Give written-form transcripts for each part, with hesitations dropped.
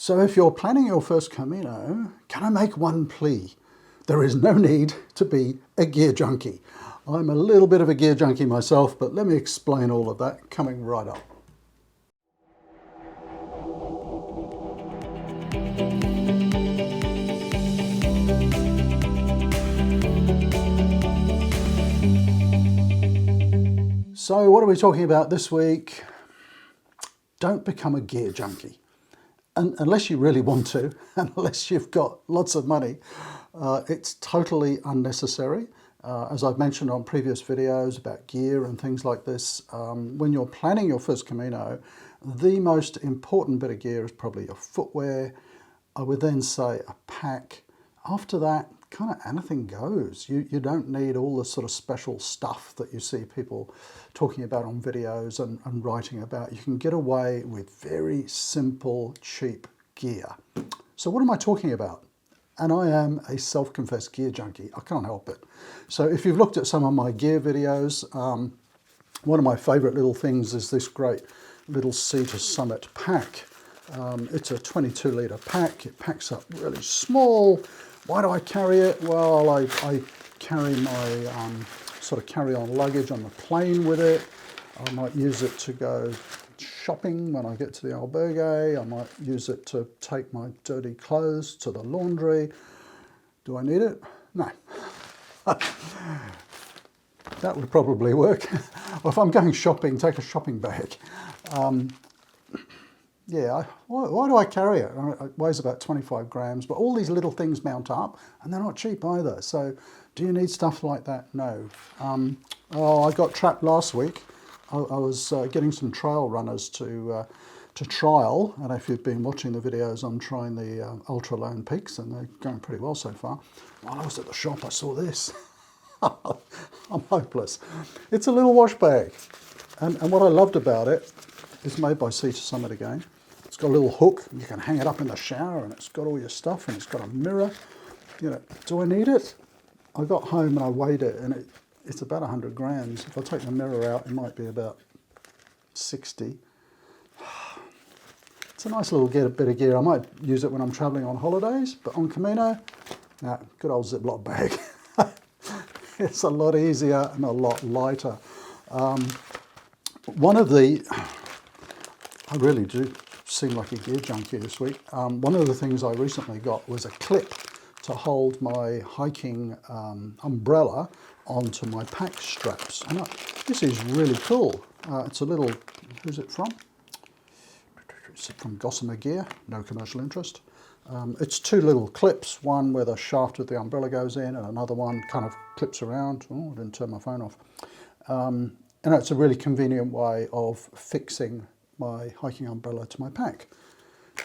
So if you're planning your first Camino, can I make one plea? There is no need to be a gear junkie. I'm a little bit of a gear junkie myself, but let me explain all of that coming right up. So what are we talking about this week? Don't become a gear junkie. Unless you really want to, and unless you've got lots of money, it's totally unnecessary. As I've mentioned on previous videos about gear and things like this, when you're planning your first Camino, the most important bit of gear is probably your footwear. I would then say a pack. After that, kind of anything goes. You don't need all the sort of special stuff that you see people talking about on videos and writing about. You can get away with very simple, cheap gear. So what am I talking about? And I am a self-confessed gear junkie. I can't help it. So if you've looked at some of my gear videos, one of my favorite little things is this great little Sea to Summit pack. It's a 22-litre pack. It packs up really small. Why do I carry it? Well, I carry my sort of carry-on luggage on the plane with it. I might use it to go shopping when I get to the albergue. I might use it to take my dirty clothes to the laundry. Do I need it? No. That would probably work. Or if I'm going shopping, take a shopping bag. Yeah, why do I carry it? It weighs about 25 grams, but all these little things mount up, and they're not cheap either. So do you need stuff like that? No. Oh, I got trapped last week. I was getting some trail runners to trial, and if you've been watching the videos, I'm trying the Ultra Lone Peaks, and they're going pretty well so far. While I was at the shop, I saw this. I'm hopeless. It's a little wash bag, and what I loved about it, it's made by Sea to Summit again. It's got a little hook. You can hang it up in the shower, and it's got all your stuff, and it's got a mirror. You know, do I need it? I got home and I weighed it, and it's about 100 grams. If I take the mirror out, it might be about 60. It's a nice little bit of gear. I might use it when I'm traveling on holidays, but on Camino, nah, good old Ziploc bag. It's a lot easier and a lot lighter. I really do seem like a gear junkie this week. One of the things I recently got was a clip to hold my hiking umbrella onto my pack straps. And this is really cool. It's a little, who's it from? It's from Gossamer Gear, no commercial interest. It's two little clips, one where the shaft of the umbrella goes in and another one kind of clips around. Oh, I didn't turn my phone off. And it's a really convenient way of fixing my hiking umbrella to my pack.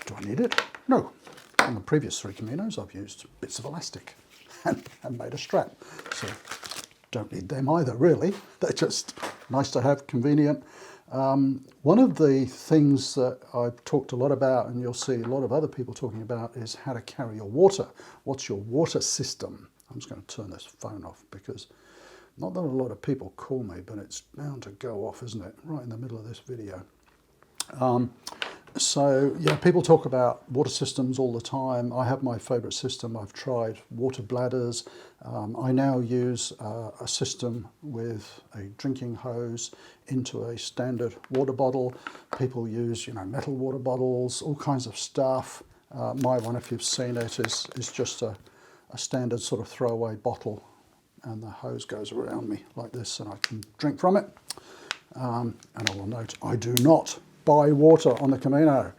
Do I need it? No. On the previous 3 Caminos, I've used bits of elastic and made a strap. So don't need them either, really. They're just nice to have, convenient. One of the things that I've talked a lot about, and you'll see a lot of other people talking about, is how to carry your water. What's your water system? I'm just going to turn this phone off because not that a lot of people call me, but it's bound to go off, isn't it? Right in the middle of this video. So yeah, people talk about water systems all the time. I have my favorite system. I've tried water bladders. I now use a system with a drinking hose into a standard water bottle. People use, metal water bottles, all kinds of stuff. My one, if you've seen it, is just a standard sort of throwaway bottle, and the hose goes around me like this, and I can drink from it. And I will note, I do not buy water on the Camino.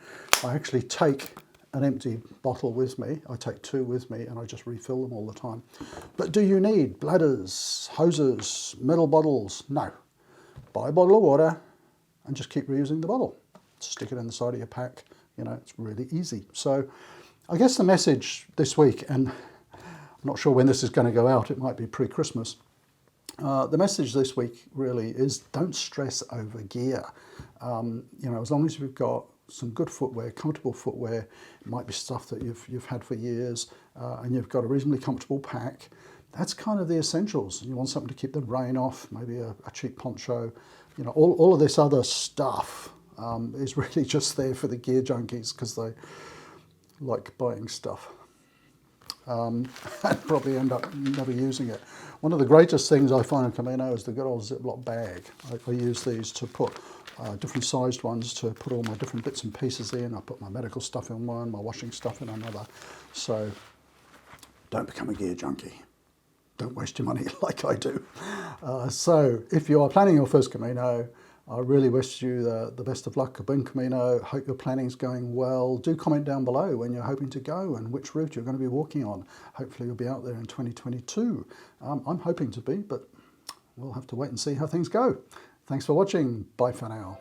I actually take an empty bottle with me. I take 2 with me, and I just refill them all the time. But do you need bladders, hoses, metal bottles? No. Buy a bottle of water and just keep reusing the bottle. Stick it in the side of your pack. It's really easy. So I guess the message this week, and I'm not sure when this is going to go out, it might be pre-Christmas. The message this week really is don't stress over gear. As long as you've got some good footwear, comfortable footwear, it might be stuff that you've had for years, and you've got a reasonably comfortable pack, that's kind of the essentials. You want something to keep the rain off, maybe a cheap poncho. All of this other stuff is really just there for the gear junkies because like buying stuff. And probably end up never using it. One of the greatest things I find in Camino is the good old Ziploc bag. I use these to put different sized ones to put all my different bits and pieces in. I put my medical stuff in one, my washing stuff in another. So don't become a gear junkie. Don't waste your money like I do. So if you are planning your first Camino, I really wish you the best of luck. Buen Camino. Hope your planning's going well. Do comment down below when you're hoping to go and which route you're going to be walking on. Hopefully you'll be out there in 2022. I'm hoping to be, but we'll have to wait and see how things go. Thanks for watching. Bye for now.